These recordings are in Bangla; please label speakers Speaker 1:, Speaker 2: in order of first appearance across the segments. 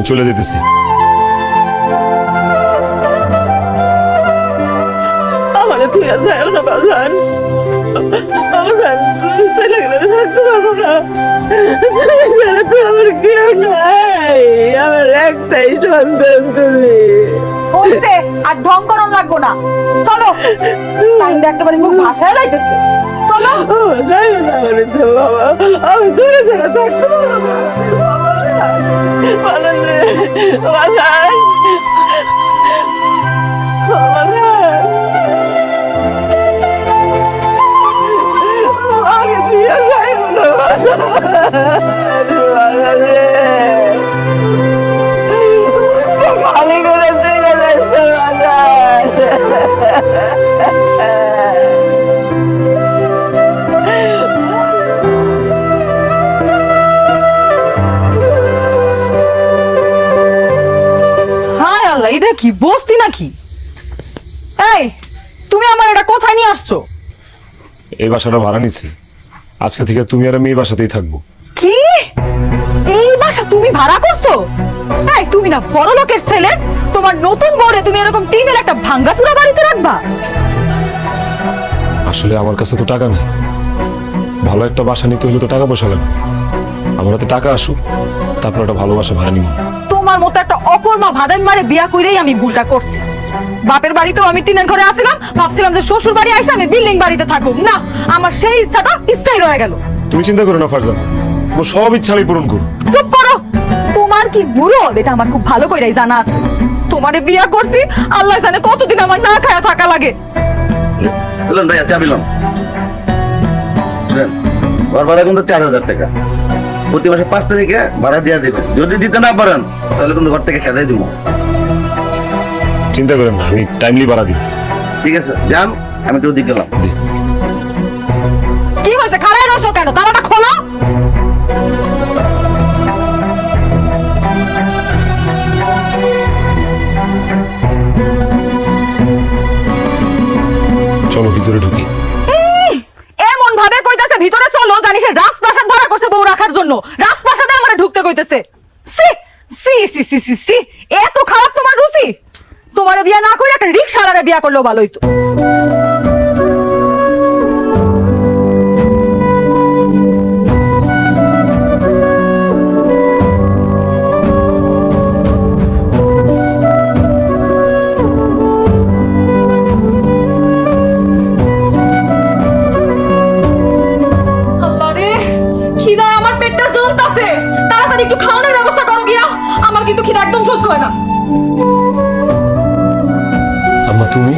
Speaker 1: চলে যেতেছি।
Speaker 2: আমার তুই আছে না বাজান, চলে গেলে থাকতে পারবো না। তুই আমার কেউ নাই, আমার একটাই সন্তান তুমি।
Speaker 3: বলছে আর ঢং করন লাগবো না, চলো। টাইম একেবারে মুখ ভাষায় লাইতেছে, চলো।
Speaker 2: যাই না বলে তো বাবা, আমি দূরে ছাড়া থাকতে পারবো না। বাজান রে, বাজান, আগে তুই যাই না বাজান রে, খালি করে চলে যাস তো বাজান।
Speaker 3: হায় আল্লাহ, এটা কি বস্তি নাকি? এই তুমি আমার এটা কোথায় নিয়ে আসছো?
Speaker 1: এই বাসাটা ভাড়া নিচ্ছি, আজকে থেকে তুমি আর আমি এই বাসাতেই থাকবো।
Speaker 3: কি এই বাসা তুমি ভাড়া করছো? এই তুমি না বড় লোকের ছেলে, তোমার নতুন বউরে তুমি এরকম টিনের একটা ভাঙ্গাচুরা বাড়িতে রাখবা?
Speaker 1: আসলে আমার কাছে তো টাকা নেই, ভালো একটা বাসা নিতে হলে তো টাকা পয়সা লাগবে। আমার হাতে টাকা আসুক, তারপর একটা ভালো বাসা ভাড়া নিব।
Speaker 3: তোমার মতো একটা অকর্মা ভাদাইম মারে বিয়া কইরেই আমি ভুলটা করছি। বাপের বাড়িতেও আমি টিনের ঘরে আসছিলাম, ভাবছিলাম যে শ্বশুর বাড়ি আইসা আমি বিল্ডিং বাড়িতে থাকুক। না, আমার সেই ইচ্ছাটা স্থায়ী রয়ে গেল।
Speaker 1: তুমি চিন্তা করো না ফারজানা, মোর সব ইচ্ছা আমি পূরণ করব।
Speaker 3: চুপ করো, তোমার কি বুড়ো এটা আমার খুব ভালো কইরাই জানা আছে। তোমারে বিয়া করছি, আল্লাহ জানে কতদিন আমার না খায়া থাকা লাগে।
Speaker 4: বললাম ভাই চা দিলাম, ঘর ভাড়া কিন্তু 4000 টাকা, প্রতি মাসে 5 তারিখে ভাড়া দিয়ে দেবেন। যদি দিতে না পারেন তাহলে কিন্তু ঘর থেকে খেদাই দিব।
Speaker 1: চিন্তা করেন না, আমি টাইমলি ভাড়া দিব।
Speaker 4: ঠিক আছে যান, আমি তো দিয়ে গেলাম।
Speaker 1: জি।
Speaker 3: কি হয়েছে, খাড়ায় রয়েছো কেন? তালাটা খোলো।
Speaker 1: চলো ভিতরে ঢুকি।
Speaker 3: এমন ভাবে কইতাছে ভিতরে চলো, জানিস রাজপ্রাসাদ ভাড়া করছে বউ রাখার জন্য। রাজপ্রাসাদে আমারে ঢুকতে কইতেছে। সি সি সি সি সি সি, এত খারাপ তোমার রুচি? তোমারে বিয়া না করে একটা রিকশাওয়ালারে বিয়া করলেও ভালো হইতো। আল্লাহ রে, খিদায় আমার পেটটা জ্বলতাছে। তাড়াতাড়ি একটু খাওয়ানোর ব্যবস্থা করো গিয়া, আমার কিন্তু খিদা একদম সহ্য হয় না।
Speaker 1: আম্মা তুমি?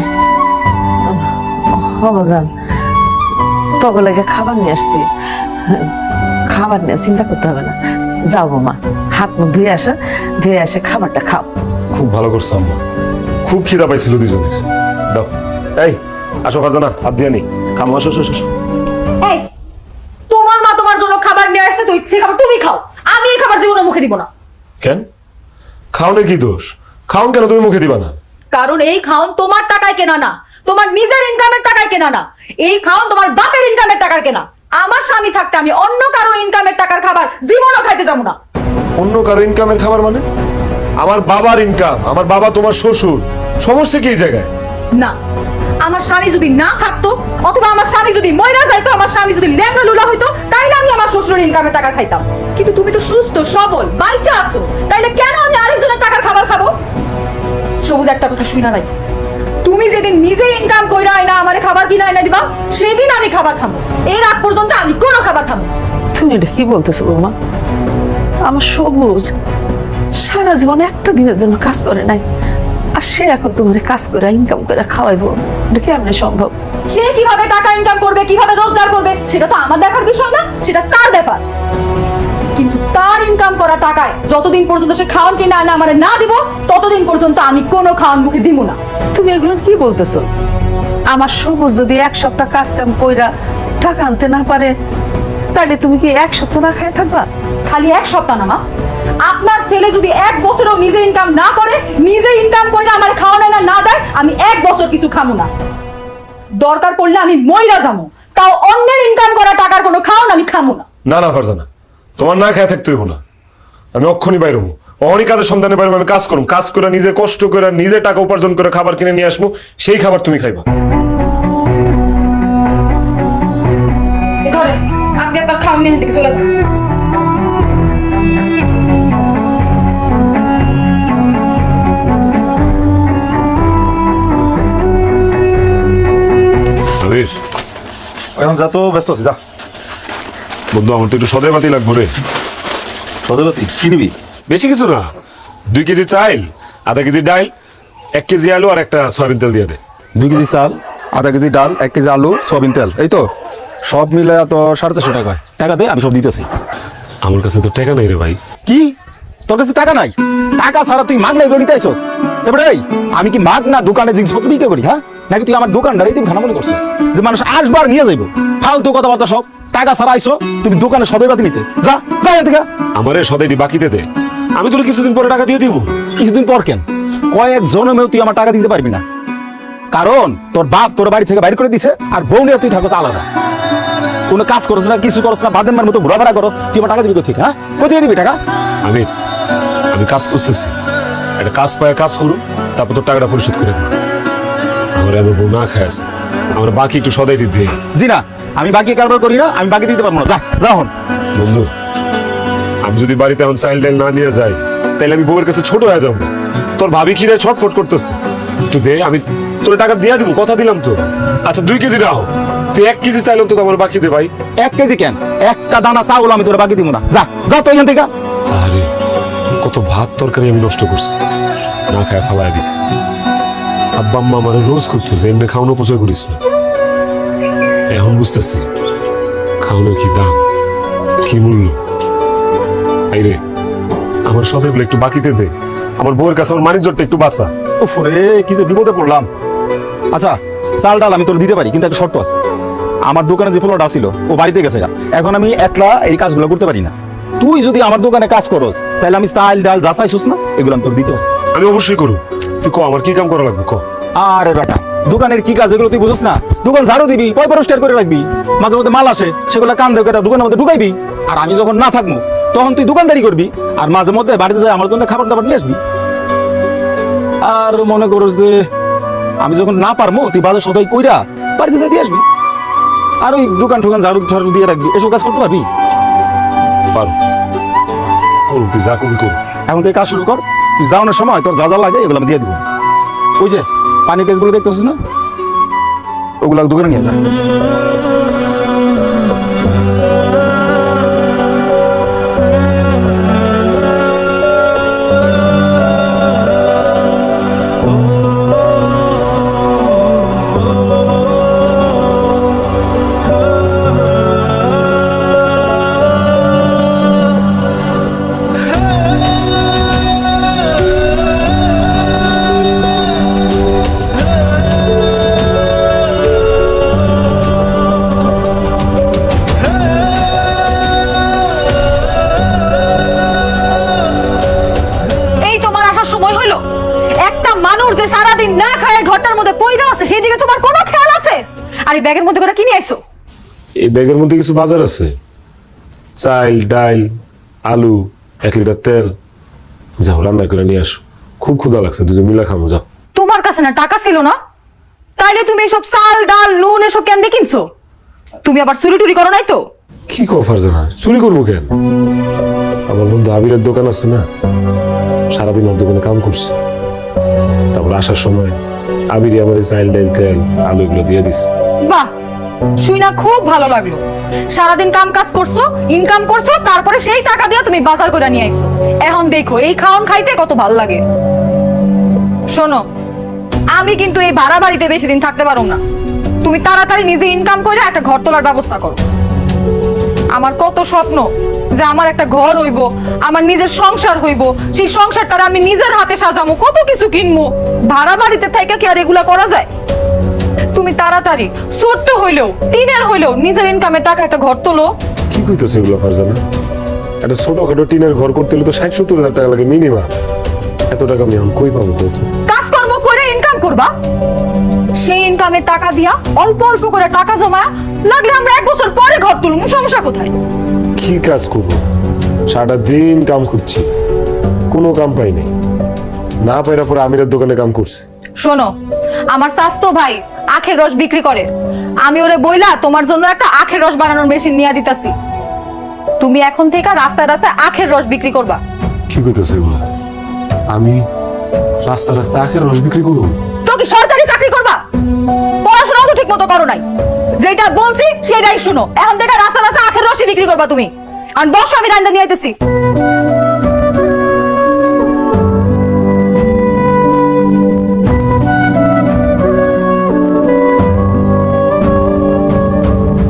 Speaker 2: বাজান, তবে লাগে খাবার নিয়ে আসছি, খাবার নিয়ে চিন্তা করতে হবে না। যাও মা, হাত মুখ ধুয়ে আসা, ধুয়ে আসে খাবারটা খাও।
Speaker 1: খুব ভালো করছো আম্মা, খুব খিদা পাইছিল দুজনের। দাও, এই আসো ফারজানা, হাত দিয়ে নি খামো, আসো আসো আসো।
Speaker 3: এই তোমার মা তোমার জন্য খাবার নিয়ে আসছে, তো ইচ্ছে খাবার তুমি খাও, আমি এই খাবার জীবনে মুখে দিব না।
Speaker 1: কেন? খাওনের কি দোষ? খাওন কেন তুমি মুখে দিবা না?
Speaker 3: কারণ এই খাওন তোমার টাকায় কেনা না, তোমার নিজের ইনকামের টাকায় কেনা না। এই খাওন তোমার বাপের ইনকামের টাকার কেনা। আমার স্বামী থাকতে আমি অন্য কারো ইনকামের টাকার খাবার জীবনও খাইতে যাবো না।
Speaker 1: অন্য কারো ইনকামের খাবার মানে? আমার বাবার ইনকাম, আমার বাবা তোমার শ্বশুর, সমস্যা কি এই জায়গায়?
Speaker 3: না, আমার স্বামী যদি না থাকতো, অথবা আমার স্বামী যদি মইরা যাইতো, আমার স্বামী যদি ল্যাংড়া লুলা হইতো, তাইলে আমি আমার শ্বশুরের ইনকামের টাকা খাইতাম। কিন্তু তুমি তো সুস্থ সবল বাইচা আছো, তাইলে কেন আমি আরেকজনের টাকার খাবার খাবো? সবুজ একটা কথা শুনা নাই, তুমি যেদিন নিজে ইনকাম কইরা আইনা আমারে খাবার কিনা আইনা দিবা, সেদিন আমি খাবার খাবো। এর আগ পর্যন্ত আমি কোনো খাবার খাবো না।
Speaker 2: তুমি এটা কি বলতেছো বৌমা? আমার সবুজ সারা জীবন একটা দিনের জন্য কাজ করে নাই, আর সে এখন তোমার কাজ করে ইনকাম করে খাওয়াইবো? এটা কেমনে সম্ভব?
Speaker 3: সে কিভাবে টাকা ইনকাম করবে, কিভাবে রোজগার করবে, সেটা তো আমার দেখার বিষয় না, সেটা তার ব্যাপার। কিন্তু তার ইনকাম করা টাকায় যতদিন পর্যন্ত সে খাওয়ান কিনা আনা আমারে না দিব, ততদিন পর্যন্ত আমি কোনো খাওয়ান মুখে দিব না।
Speaker 2: তুমি এগুলো কি বলতেছো? আমার সবুজ যদি 1 সপ্তাহ কাজ কাম কইরা টাকা আনতে না পারে, তাহলে তুমি কি 1 সপ্তাহ না খায় থাকবা?
Speaker 3: খালি 1 সপ্তাহ না মা, আপনার ছেলে যদি 1 বছরও নিজে ইনকাম না করে, নিজে ইনকাম করে আমার খাওয়ানো না দেয়, আমি 1 বছর কিছু খামু না। দরকার পড়লে আমি মইরা যাবো, তাও অন্যের ইনকাম করা টাকার কোনো খাওয়ান আমি খামু না।
Speaker 1: না না ফারজানা, তোমার না খেয়ে থাকতে হইব না। আমি অক্ষণই বাইর হবো, অনেক কাজের সন্ধানে পারবো, আমি কাজ করুম, কাজ করে নিজে কষ্ট করে নিজে টাকা উপার্জন করে খাবার কিনে নিয়ে আসবো, সেই খাবার তুমি খাইবা।
Speaker 3: ধরেন আপনি আপনার খাওয়ান নিয়ে এখান থেকে চলে যান।
Speaker 1: আবির,
Speaker 5: এখন যা তো ব্যস্ত আছি, যা।
Speaker 1: বন্ধু আমার তো একটু সদয় পাতি লাগবো রে।
Speaker 5: সদরপাতি কি নিবি?
Speaker 1: বেশি কিছু না, 2 কেজি চাইল, আধা কেজি ডাইল, 1 কেজি আলু আর একটা সয়াবিন তেল দিয়ে দে।
Speaker 5: 2 কেজি চাল, আধা কেজি ডাল, 1 কেজি আলু, সয়াবিন তেল, এই তো সব মিলে তো 450 টাকা হয়। টাকা দে, আমি সব দিতেছি।
Speaker 1: আমার কাছে তো টাকা নেই রে ভাই।
Speaker 5: কি তোর কাছে টাকা নাই? টাকা ছাড়া তুই মাগ না এগুলো নিতে আইসস? এবারে এই, আমি কি মাগ না দোকানে জিনিসপত্র বিক্রি করি? হ্যাঁ, নাকি তুই আমার দোকানদার এই খানা মনে করছিস যে মানুষ আসবার নিয়ে যাইব? ফালতু কথাবার্তা সব। টাকা ছাড়া আইসো তুমি দোকানে সদরপাতি নিতে, যা যা এখান থেকে।
Speaker 1: আমারে সদাইটি বাকিতে দে, আমি তোর কিছুদিন পরে টাকা দিয়ে দিব।
Speaker 5: কিছুদিন পর কেন? কয়েক জনমেও তুই আমার টাকা দিতে পারবি না, কারণ তোর বাপ তোর বাড়ি থেকে বাইর করে দিছে, আর বউ নিয়ে তুই থাকো আলাদা। কোনো কাজ করছ না, কিছু করছ না, বাদেমার মতো ঘোরাফেরা করস, তুই আমার টাকা দিবি কোথেকে? হ্যাঁ, কোথায় দিবি টাকা?
Speaker 1: আমি কাজ করতেছি, একটা কাজ পায় কাজ করুন, তারপর তোর টাকাটা পরিশোধ করে দেবো। আমার আমার বউ না খায় আছে, আমার বাকি একটু সদাইটি দে।
Speaker 5: জি না, আমি বাকি কারবার করি না, আমি বাকি দিতে পারবো না। যা যা হন।
Speaker 1: বন্ধু, আমি যদি বাড়িতে এখন চাইল্ড ডাইল না নিয়ে যাই, তাহলে আমি বউয়ের কাছে ছোট হয়ে যাবো। তোর ভাবি খিদে ছটফট করতেছে, একটু দে, আমি তোর টাকা দিয়ে দিব, কথা দিলাম তো। আচ্ছা 2 কেজি রাখো, তুই 1 কেজি চাইলাম তো আমার বাকি দে ভাই।
Speaker 5: 1 কেজি কেন? একটা দানা চাউল আমি তোর বাকি দিব না। যা যা তো এখান থেকে।
Speaker 1: আরে কত ভাত তরকারি আমি নষ্ট করছি, না খায় ফালাই দিছি। আব্বা আম্মা আমার রোজ করতো যে এমনি খাওয়ানো পচয় করিস না। এখন বুঝতেছি খাওয়ানোর কি দাম, কি মূল্য। এই রে, আমার সদাইগুলো একটু বাকিতে দে, আমার বউয়ের কাছে আমার মানিজ্যটা একটু বাঁচা।
Speaker 5: উফ রে, কি যে বিপদে পড়লাম। আচ্ছা, চাল ডাল আমি তোর দিতে পারি, কিন্তু একটা শর্ত আছে। আমার দোকানে যে পোলাটা ছিল ও বাড়িতে গেছে, এখন আমি একলা এই কাজগুলো করতে পারি না। তুই যদি আমার দোকানে কাজ করস, তাহলে আমি চাল ডাল যা চাইছিস না, এগুলো আমি তোর দিতে পারি।
Speaker 1: আমি অবশ্যই করু, তুই ক আমার কি কাম করা লাগবে ক।
Speaker 5: আরে বেটা, দোকানের কি কাজ এগুলো তুই বুঝছ না? দোকান ঝাড়ু দিবি, পয় পরিষ্কার করে রাখবি, মাঝে মধ্যে মাল আসে সেগুলো কান দেবে দোকানের মধ্যে ঢুকাইবি। আর আমি যখন না থাকবো তখন তুই দোকানদারি করবি, আর মাঝে মধ্যে বাড়িতে যাই আমার জন্য খাবার দাবার নিয়ে আসবি। আর মনে করো যে আমি যখন না পারবো, তুই বাজার সদাই কইরা বাড়িতে যাই দিয়ে আসবি, আর ওই দোকান ঠোকান ঝাড়ু ঝাড়ু দিয়ে রাখবি। এসব কাজ করতে পারবি?
Speaker 1: পারো, করু, তুই যা করবি করু।
Speaker 5: এখন তুই কাজ শুরু কর, তুই যাওয়ানোর সময় তোর যা যা লাগে এগুলো আমি দিয়ে দিব। ওই যে পানি কেসগুলো দেখতেছিস না, ওগুলো দোকানে নিয়ে যা।
Speaker 3: এই তোমার আসার সময় হলো? একটা মানুষ যে সারাদিন না খায় ঘরটার মধ্যে পয়গা আছে, সেই দিকে তোমার কোনো খেয়াল আছে? আর এই ব্যাগের মধ্যে করে কিনে আইছো?
Speaker 1: এই ব্যাগের মধ্যে কিছু বাজার আছে, চাইল ডাইল আলু 1 লিটার তেল। যাও রান্না করে নিয়ে আসো, খুব ক্ষুধা লাগছে, দুজন মিলা খাবো। যাও।
Speaker 3: তোমার কাছে না টাকা ছিল না, তাইলে তুমি এসব চাল ডাল নুন এসব কেন কিনছো? তুমি আবার চুরি টুরি করো নাই তো?
Speaker 1: কি কফার জানা, চুরি করবো কেন? আমার বন্ধু আবিরের দোকান আছে না, সারাদিন ওর দোকানে কাম করছে, তারপর আসার সময় আবিরই আমার এই চাইল ডাইল তেল আলু এগুলো দিয়ে দিস।
Speaker 3: বাহ, শুই না খুব ভালো লাগলো। সারাদিন কাম কাজ করছো, ইনকাম করছো, তারপরে সেই টাকা দিয়ে তুমি বাজার করে নিয়ে আইছো। এখন দেখো এই খাওন খাইতে কত ভালো লাগে। শোনো, আমি কিন্তু এই ভাড়া বাড়িতে বেশি দিন থাকতে পারবো না। তুমি তাড়াতাড়ি নিজে ইনকাম করে একটা ঘর তোলার ব্যবস্থা করো। আমার কত স্বপ্ন যে আমার একটা ঘর হইব, আমার নিজের সংসার হইব, সেই সংসারটা আমি নিজের হাতে সাজামো, কত কিছু কিনবো। ভাড়া বাড়িতে থেকে কি আর এগুলা করা যায়? তুমি তাড়াতাড়ি ছোট্ট হইলেও টিনের হইলেও নিজের ইনকামের টাকা একটা ঘর তোলো।
Speaker 1: কি কইতেছে এগুলো ফারজানা? একটা ছোটখাটো টিনের ঘর করতে হলে তো 60-70 হাজার টাকা লাগে মিনিমাম। এত টাকা আমি এখন কই পাবো?
Speaker 3: কাজকর্ম করে ইনকাম করবা, সেই ইনকামের টাকা দিয়া অল্প অল্প করে টাকা জমা লাগলে আমরা 1 বছর পরে ঘর তুলবো। সমস্যা কোথায়?
Speaker 1: কি কাজ করবো? সারাটা দিন কাম করছি, কোনো কাম পাই নাই, না পাইরা পরে আমিরের দোকানে কাম করছি।
Speaker 3: শোনো, আমার স্বাস্থ্য ভাই আখের রস বিক্রি করে, আমি ওরে বইলা তোমার জন্য একটা আখের রস বানানোর মেশিন নিয়ে দিতাছি। তুমি এখন থেকে রাস্তায় রাস্তায় আখের রস বিক্রি করবা।
Speaker 1: কি কইতেছে এগুলা? আমি রাস্তা রাস্তায় আখের রস বিক্রি করবো?
Speaker 3: তো কি সরকারি চাকরি করবা? পড়াশোনাও তো ঠিক মতো করো নাই। যেটা বলছি সেটাই শুনো, এখন থেকে রাস্তা রাস্তায় আখের রসই বিক্রি করবা তুমি। আর বসো, আমি রান্না নিয়ে আইতেছি।